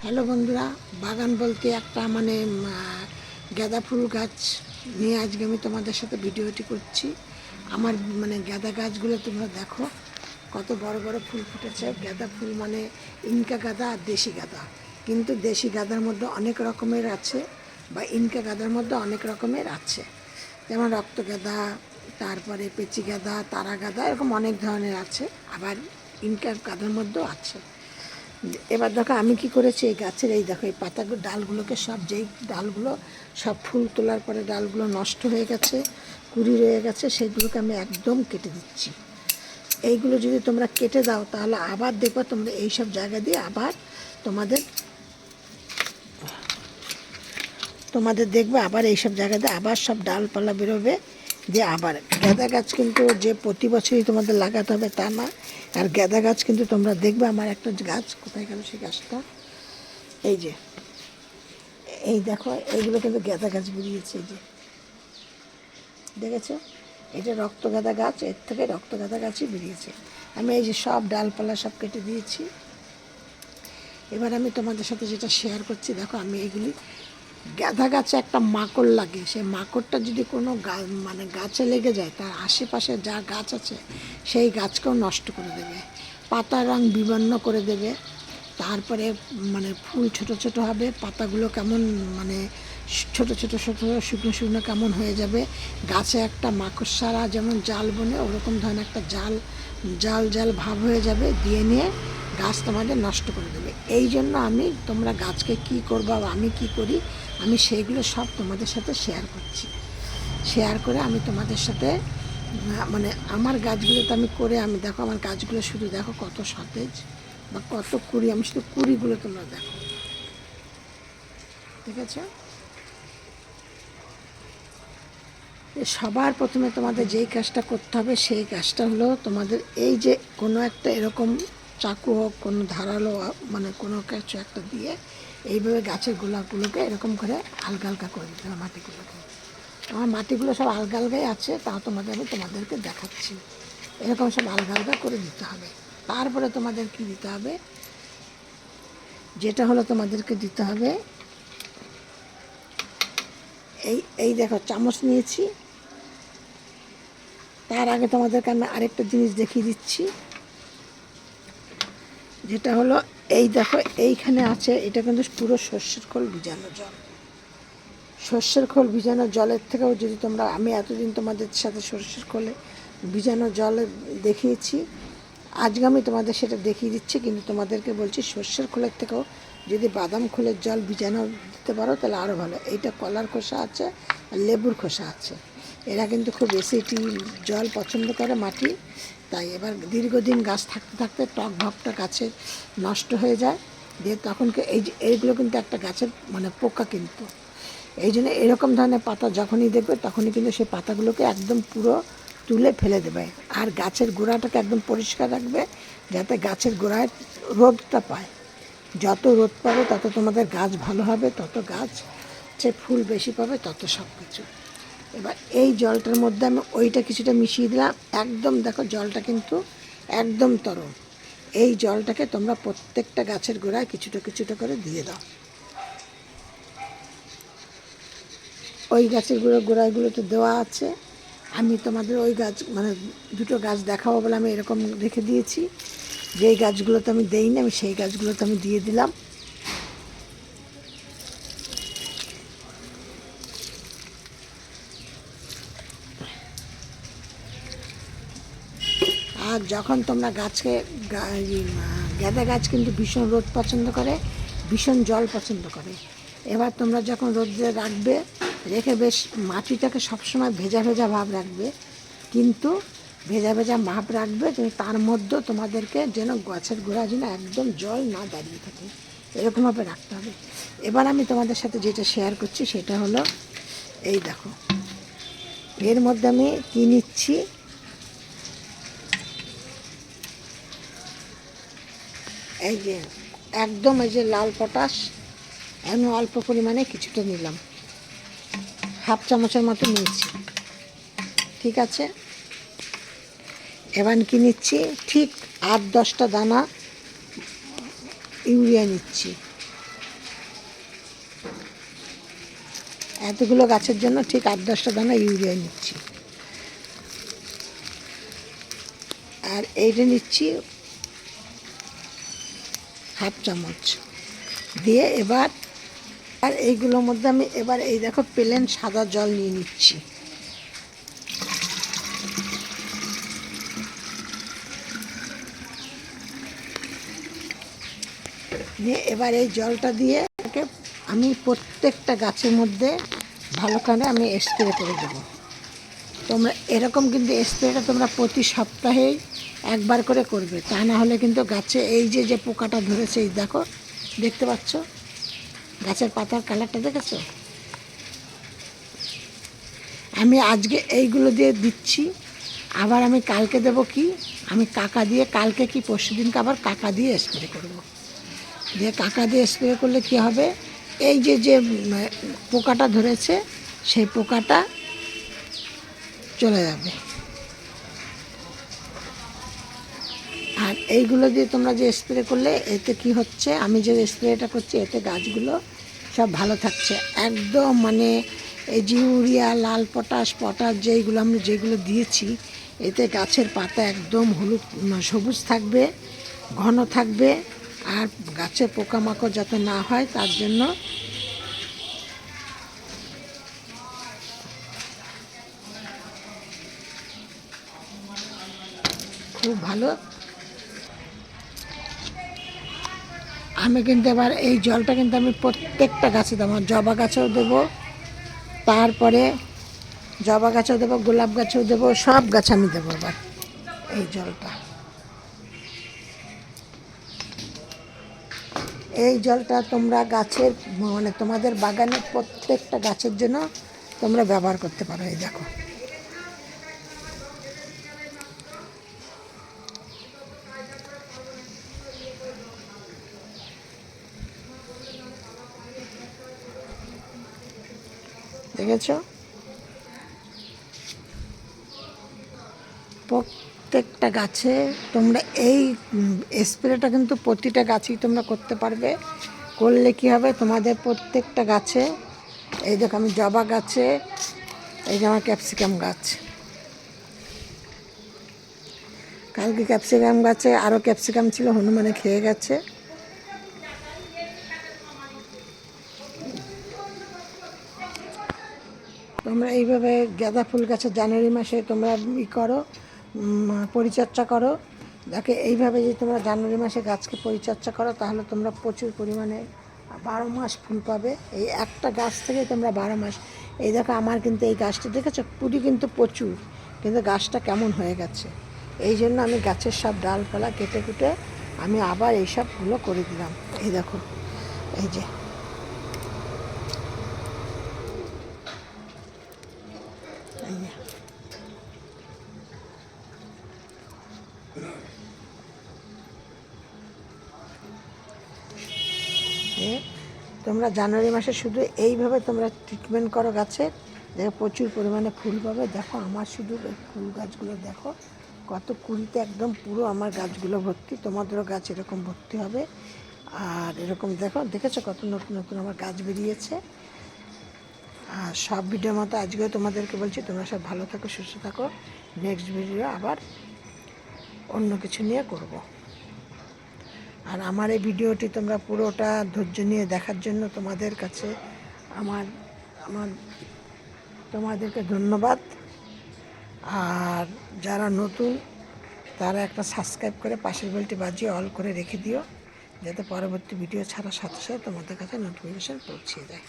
Hello বন্ধুরা, বাগান বলতে একটা গাঁদা ফুল গাছ নিয়ে আজকে আমি তোমাদের সাথে ভিডিওটি করছি। আমার গাঁদা গাছগুলো তোমরা দেখো কত বড় বড় ফুল ফুটেছে। গাঁদা ফুল ইনকা গাঁদা আর দেশি গাঁদা, কিন্তু দেশি গাঁদার মধ্যে অনেক রকমের আছে বা ইনকা গাঁদার মধ্যে অনেক রকমের আছে, যেমন রক্ত গাঁদা, তারপরে পেচি গাঁদা, তারা গাঁদা, এরকম অনেক ধরনের আছে। আবার ইনকা গাঁদার মধ্যেও আছে। এবার দেখো আমি কি করেছি, এই গাছের এই দেখো এই পাতাগুলো ডালগুলোকে যেই ডালগুলো সব ফুল তোলার পরে ডালগুলো নষ্ট হয়ে গেছে, কুড়ি রয়ে গেছে, সেগুলোকে আমি একদম কেটে দিচ্ছি। এইগুলো যদি তোমরা কেটে দাও তাহলে আবার দেখো তোমরা এইসব জায়গা দিয়ে আবার তোমাদের দেখবে আবার এইসব জায়গা দিয়ে আবার সব ডালপালা বেরোবে। দিয়ে আবার গাঁদা গাছ কিন্তু যে প্রতি বছরই তোমাদের লাগাতে হবে তা না। আর গাঁদা গাছ কিন্তু তোমরা দেখবে, আমার একটা গাছ কোথায় গেল সেই গাছটা, এই দেখো এইগুলো কিন্তু গাঁদা গাছ বেরিয়েছে। এই যে দেখেছো, এটা রক্ত গাঁদা গাছ, এর থেকে রক্ত গাঁদা গাছই বেরিয়েছে। আমি এই যে সব ডালপালা সব কেটে দিয়েছি। এবার আমি তোমাদের সাথে যেটা শেয়ার করছি, দেখো আমি এইগুলি গাঁদা গাছে একটা মাকড় লাগে, সেই মাকড়টা যদি কোনো গাছে লেগে যায় তার আশেপাশে যা গাছ আছে সেই গাছকেও নষ্ট করে দেবে, পাতার রং বিবর্ণ করে দেবে। তারপরে ফুল ছোট ছোট হবে, পাতাগুলো কেমন ছোট ছোট ছোট শুকনো শুকনো কেমন হয়ে যাবে। গাছে একটা মাকড়সারা যেমন জাল বনে ওরকম ধরনের একটা জাল জাল জাল ভাব হয়ে যাবে, দিয়ে নিয়ে গাছ তোমাদের নষ্ট করে দেবে। এই জন্য তোমরা গাছকে কী করবা বা আমি কী করি, আমি সেইগুলো সব তোমাদের সাথে শেয়ার করছি। শেয়ার করে আমি তোমাদের সাথে আমার গাছগুলোতে আমি করে আমি দেখো আমার গাছগুলো শুধু দেখো কত সতেজ বা কত কুড়ি, আমি শুধু কুড়িগুলো তোমরা দেখো, ঠিক আছে। সবার প্রথমে তোমাদের যেই কাজটা করতে হবে সেই কাজটা হলো তোমাদের এই যে কোনো একটা এরকম চাকু হোক, কোনো ধারালো কোনো কিছু একটা দিয়ে এইভাবে গাছের গোলাপগুলোকে এরকম করে আলগা আলগা করে দিতে হবে মাটিগুলোকে। আমার মাটিগুলো সব আলগা আলগাই আছে, তা আমি তোমাদেরকে দেখাচ্ছি। এরকম সব আলগা আলগা করে দিতে হবে। তারপরে তোমাদের কি দিতে হবে, যেটা হলো তোমাদেরকে দিতে হবে এই দেখো চামচ নিয়েছি। তার আগে তোমাদেরকে আমি আরেকটা জিনিস দেখিয়ে দিচ্ছি, যেটা হলো এই দেখো এইখানে আছে, এটা কিন্তু পুরো সর্ষের খোল ভিজানো জল। সর্ষের খোল ভিজানো জলের থেকেও যদি তোমরা, আমি এতদিন তোমাদের সাথে সর্ষের খোলে ভিজানো জল দেখিয়েছি, আজকে আমি তোমাদের সেটা দেখিয়ে দিচ্ছি, কিন্তু তোমাদেরকে বলছি সর্ষের খোলের থেকেও যদি বাদাম খোলের জল ভিজানো দিতে পারো তাহলে আরও ভালো। এইটা কলার খোসা আছে আর লেবুর খোসা আছে, এরা কিন্তু খুব অ্যাসিড জল পছন্দ করে মাটি। তাই এবার দীর্ঘদিন গাছ থাকতে থাকতে টক ভাবটা গাছের নষ্ট হয়ে যায়, দিয়ে তখন এইগুলো কিন্তু একটা গাছের পোকা, কিন্তু এই জন্য এরকম ধরনের পাতা যখনই দেখবে তখনই কিন্তু সেই পাতাগুলোকে একদম পুরো তুলে ফেলে দেবে। আর গাছের গোড়াটাকে একদম পরিষ্কার রাখবে, যাতে গাছের গোড়ায় রোদটা পায়। যত রোদ পাবে তত তোমাদের গাছ ভালো হবে, তত গাছ ফুল বেশি পাবে, তত সব কিছু। এবার এই জলটার মধ্যে আমি ওইটা কিছুটা মিশিয়ে দিলাম, একদম দেখো জলটা কিন্তু একদম তরল। এই জলটাকে তোমরা প্রত্যেকটা গাছের গোড়ায় কিছুটা কিছুটা করে দিয়ে দাও। ওই গাছের গোড়াগুলোতে দেওয়া আছে। আমি তোমাদের ওই গাছ দুটো গাছ দেখাবো বলে আমি এরকম রেখে দিয়েছি। যেই গাছগুলোতে আমি দেইনি আমি সেই গাছগুলোতে আমি দিয়ে দিলাম। আর যখন তোমরা গাছকে গাঁদা গাছ কিন্তু ভীষণ রোদ পছন্দ করে, ভীষণ জল পছন্দ করে। এবার তোমরা যখন রোদে রাখবে, রেখে বেশ মাটিটাকে সবসময় ভেজা ভেজা ভাব রাখবে, কিন্তু ভেজা ভেজা ভাব রাখবে, কিন্তু তার মধ্যে তোমাদেরকে যেন গাছের গোড়া যেন একদম জল না দাঁড়িয়ে থাকে, এরকমভাবে রাখতে হবে। এবার আমি তোমাদের সাথে যেটা শেয়ার করছি সেটা হলো এই দেখো, এর মধ্যে আমি কী নিচ্ছি, এই যে একদম এই যে লাল পটাশ, আমি অল্প পরিমাণে কিছুটা নিলাম, হাফ চামচের মতো নিয়েছি, ঠিক আছে। এবার কি নিচ্ছি, ঠিক 8-10টা দানা ইউরিয়া নিচ্ছি, এতগুলো গাছের জন্য ঠিক 8-10টা দানা ইউরিয়া নিচ্ছি। আর এইটা নিচ্ছি হাফ চামচ দিয়ে এবার আর এইগুলোর মধ্যে আমি এবার এই দেখো প্লেন সাদা জল নিয়ে নিচ্ছি। দিয়ে এবার এই জলটা দিয়ে আমি প্রত্যেকটা গাছের মধ্যে ভালো করে আমি স্প্রে করে দেবো। তোমরা এরকম কিন্তু স্প্রেটা তোমরা প্রতি সপ্তাহেই একবার করে করবে, তা না হলে কিন্তু গাছে এই যে পোকাটা ধরেছে, এই দেখো দেখতে পাচ্ছ গাছের পাতার কালারটা দেখেছো। আমি আজকে এইগুলো দিয়ে দিচ্ছি, আবার আমি কালকে দেব কি আমি কাকা দিয়ে, কালকে কি পরশু দিনকে আবার কাকা দিয়ে স্প্রে করব। দিয়ে কাকা দিয়ে স্প্রে করলে কি হবে, এই যে পোকাটা ধরেছে সেই পোকাটা চলে যাবে। আর এইগুলো দিয়ে তোমরা যে স্প্রে করলে এতে কি হচ্ছে, আমি যে স্প্রেটা করছি এতে গাছগুলো সব ভালো থাকছে একদম। মানে এই যে ইউরিয়া, লাল পটাশ যেইগুলো আমরা যেগুলো দিয়েছি এতে গাছের পাতা একদম হলুদ সবুজ থাকবে, ঘন থাকবে। আর গাছে পোকামাকড় যাতে না হয় তার জন্য খুব ভালো। আমি কিন্তু এবার এই জলটা কিন্তু আমি প্রত্যেকটা গাছে দেবো, জবা গাছেও দেবো, তারপরে জবা গাছেও দেবো, গোলাপ গাছেও দেবো, সব গাছে আমি দেবো এবার এই জলটা। এই জলটা তোমরা গাছের মানে তোমাদের বাগানের প্রত্যেকটা গাছের জন্য তোমরা ব্যবহার করতে পারো। এই দেখো দেখেছো, প্রত্যেকটা গাছে তোমরা এই স্প্রেটা কিন্তু প্রতিটা গাছেই তোমরা করতে পারবে। করলে কি হবে, তোমাদের প্রত্যেকটা গাছে, এই দেখো আমি জবা গাছে, এই যে আমার ক্যাপসিকাম গাছ, কালকে ক্যাপসিকাম গাছে আরও ক্যাপসিকাম ছিল, হনুমানে খেয়ে গেছে। তোমরা এইভাবে গাঁদা ফুল গাছে জানুয়ারি মাসে তোমরা করো, পরিচর্যা করো। দেখো এইভাবে যদি তোমরা জানুয়ারি মাসে গাছকে পরিচর্যা করো তাহলে তোমরা প্রচুর পরিমাণে 12 মাস ফুল পাবে। এই একটা গাছ থেকে তোমরা 12 মাস। এই দেখো আমার কিন্তু এই গাছটা দেখেছো কুড়ি কিন্তু প্রচুর, কিন্তু গাছটা কেমন হয়ে গেছে। এই জন্য আমি গাছের সব ডালপালা কেটে কুটে আমি আবার এইসবগুলো করে দিলাম। এই দেখো এই যে তোমরা জানুয়ারি মাসে শুধু এইভাবে তোমরা ট্রিটমেন্ট করো গাছের, দেখো প্রচুর পরিমাণে ফুল পাবে। দেখো আমার শুধু ফুল গাছগুলো দেখো কত কুড়িতে একদম পুরো আমার গাছগুলো ভর্তি, তোমাদেরও গাছ এরকম ভর্তি হবে। আর এরকম দেখেছো কত নতুন নতুন আমার গাছ বেরিয়েছে। আর সব ভিডিওর মতো আজকেও তোমাদেরকে বলছি তোমরা সব ভালো থাকো, সুস্থ থাকো। নেক্সট ভিডিও আবার অন্য কিছু নিয়ে করব। আর আমার এই ভিডিওটি তোমরা পুরোটা ধৈর্য নিয়ে দেখার জন্য তোমাদের কাছে আমার তোমাদেরকে ধন্যবাদ। আর যারা নতুন তারা একটা সাবস্ক্রাইব করে পাশের বেলটি বাজিয়ে অল করে রেখে দিও, যাতে পরবর্তী ভিডিও ছাড়ার সাথে সাথে তোমাদের কাছে নোটিফিকেশান পৌঁছে যায়।